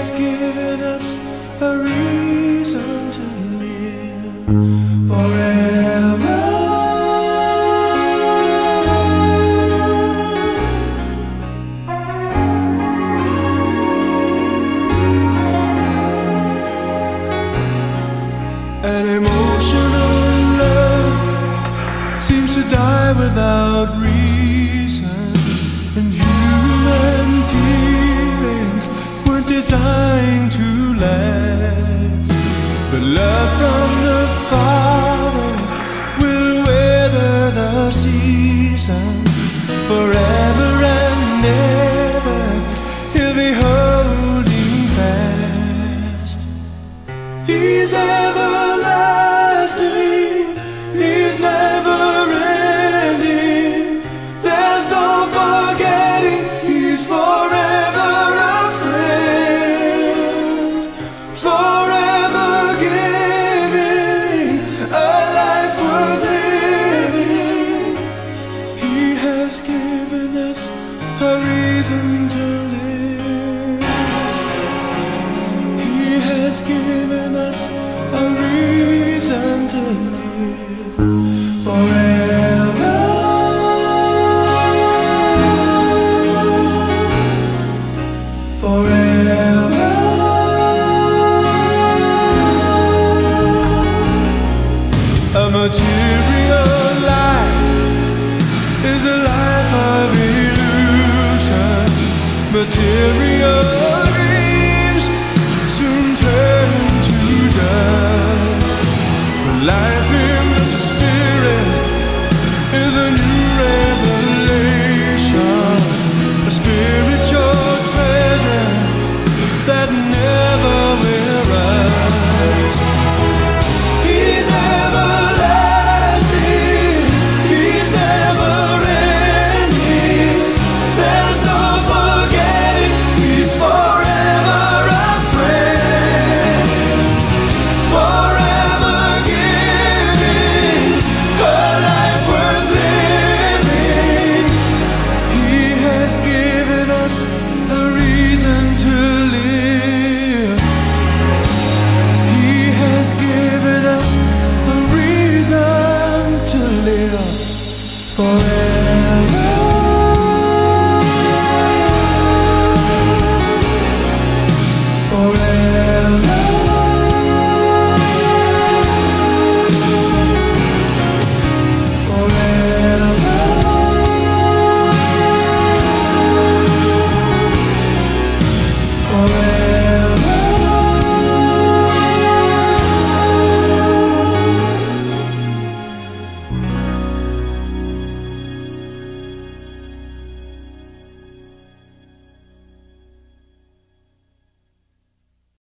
has given us a reason to live forever. An emotional love seems to die without reason, and human feelings weren't designed to last. But love from the Father will weather the seasons forever and ever. He'll be holding fast. He's everlasting, He's never ending. There's no forgetting, He's forever a friend, forever giving a life worth living. He has given us a reason to live. He has given us a reason to live.